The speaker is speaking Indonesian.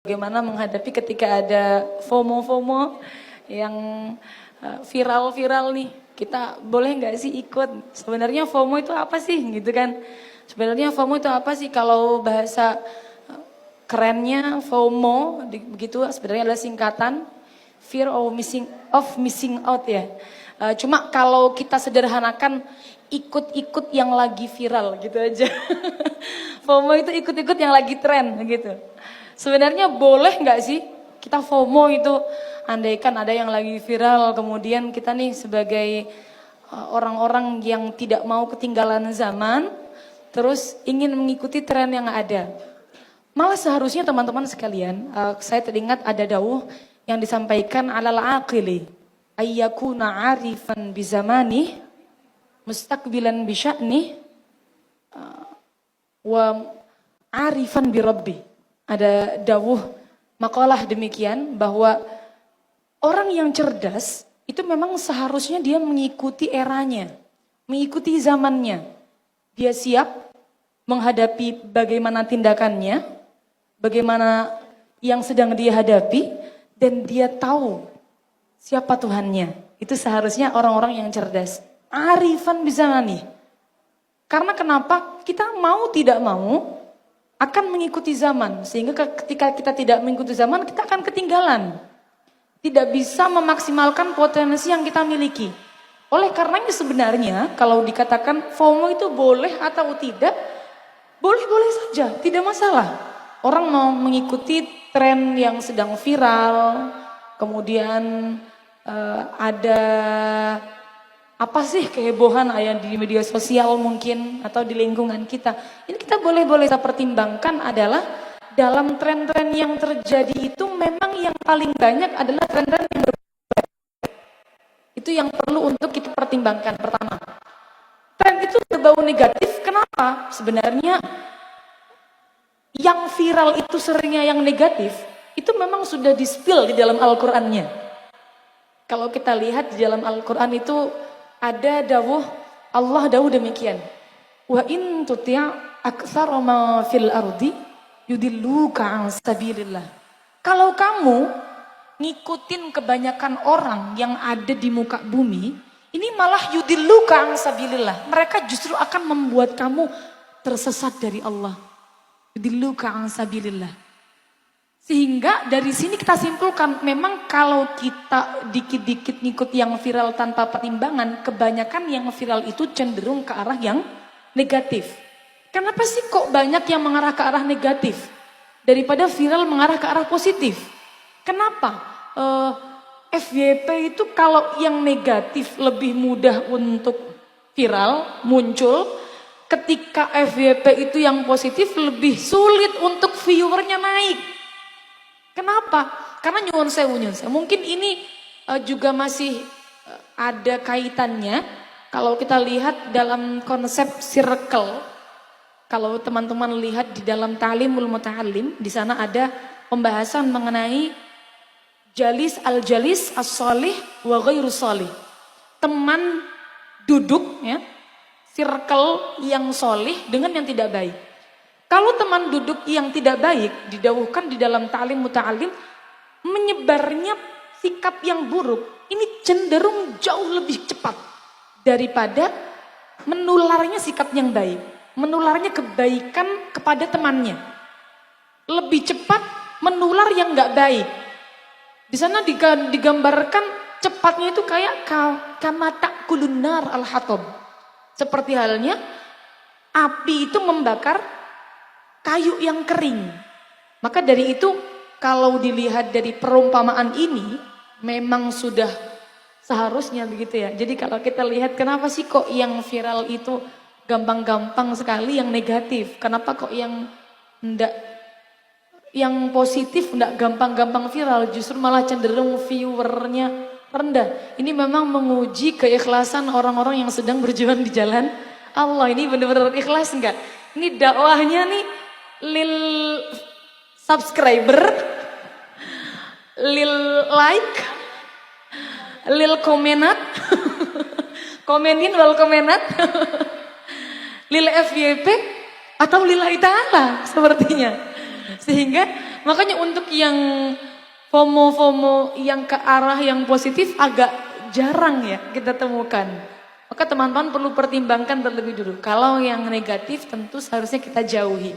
Bagaimana menghadapi ketika ada FOMO-FOMO yang viral-viral nih. Kita boleh nggak sih ikut? Sebenarnya FOMO itu apa sih gitu kan? Sebenarnya FOMO itu apa sih? Kalau bahasa kerennya FOMO begitu sebenarnya adalah singkatan fear of missing out ya. Cuma kalau kita sederhanakan ikut-ikut yang lagi viral gitu aja. FOMO itu ikut-ikut yang lagi tren gitu. Sebenarnya boleh nggak sih kita FOMO itu, andaikan ada yang lagi viral, kemudian kita nih sebagai orang-orang yang tidak mau ketinggalan zaman, terus ingin mengikuti tren yang ada. Malah seharusnya teman-teman sekalian, saya teringat ada dawuh yang disampaikan alal aqili ayyakuna arifan bizamani mustaqbilan bisya'ni wa arifan birabbi. Ada dawuh makalah demikian bahwa orang yang cerdas itu memang seharusnya dia mengikuti eranya, mengikuti zamannya. Dia siap menghadapi bagaimana tindakannya, bagaimana yang sedang dia hadapi, dan dia tahu siapa Tuhannya. Itu seharusnya orang-orang yang cerdas. Arifan bizamani. Karena kenapa? Kita mau tidak mau akan mengikuti zaman, sehingga ketika kita tidak mengikuti zaman, kita akan ketinggalan. Tidak bisa memaksimalkan potensi yang kita miliki. Oleh karenanya sebenarnya, kalau dikatakan FOMO itu boleh atau tidak, boleh-boleh saja, tidak masalah. Orang mau mengikuti tren yang sedang viral, kemudian ada apa sih kehebohan di media sosial mungkin atau di lingkungan kita. Ini kita boleh-boleh kita pertimbangkan adalah dalam tren-tren yang terjadi itu memang yang paling banyak adalah tren-tren yang berbeda. Itu yang perlu untuk kita pertimbangkan pertama. Tren itu berbau negatif, kenapa? Sebenarnya yang viral itu seringnya yang negatif, itu memang sudah di-spill di dalam Al-Qur'annya. Kalau kita lihat di dalam Al-Qur'an itu ada dawuh, Allah dawuh demikian. Wa in tuti' aktsara ma fil ardi yudilluka an sabilillah. Kalau kamu ngikutin kebanyakan orang yang ada di muka bumi, ini malah yudilluka an sabilillah. Mereka justru akan membuat kamu tersesat dari Allah. Yudilluka an sabilillah. Sehingga dari sini kita simpulkan, memang kalau kita dikit-dikit ngikut yang viral tanpa pertimbangan, kebanyakan yang viral itu cenderung ke arah yang negatif. Kenapa sih kok banyak yang mengarah ke arah negatif daripada viral mengarah ke arah positif? Kenapa? FYP itu kalau yang negatif lebih mudah untuk viral, muncul. Ketika FYP itu yang positif lebih sulit untuk viewernya naik. Kenapa? Karena nyuwun sewu. Mungkin ini juga masih ada kaitannya. Kalau kita lihat dalam konsep circle, kalau teman-teman lihat di dalam Ta'limul Muta'allim, di sana ada pembahasan mengenai jalis al-jalis as-salih wa ghairu salih. Teman duduk ya, circle yang solih dengan yang tidak baik. Kalau teman duduk yang tidak baik, didawuhkan di dalam ta'lim muta'alim, menyebarnya sikap yang buruk, ini cenderung jauh lebih cepat daripada menularnya sikap yang baik. Menularnya kebaikan kepada temannya. Lebih cepat menular yang gak baik. Di sana digambarkan cepatnya itu kayak kama ta'kulun nar al-hatab. Seperti halnya api itu membakar kayu yang kering. Maka dari itu kalau dilihat dari perumpamaan ini memang sudah seharusnya begitu ya. Jadi kalau kita lihat kenapa sih kok yang viral itu gampang-gampang sekali yang negatif. Kenapa kok yang positif enggak gampang-gampang viral, justru malah cenderung viewernya rendah. Ini memang menguji keikhlasan orang-orang yang sedang berjuang di jalan Allah. Ini benar-benar ikhlas enggak? Ini dakwahnya nih lil subscriber, lil like, lil komenat, komenin wal komenat, lil FYP atau lillahi ta'ala sepertinya. Sehingga Makanya untuk yang FOMO-FOMO yang ke arah yang positif agak jarang ya kita temukan. Maka teman-teman perlu pertimbangkan terlebih dulu. Kalau yang negatif tentu seharusnya kita jauhi.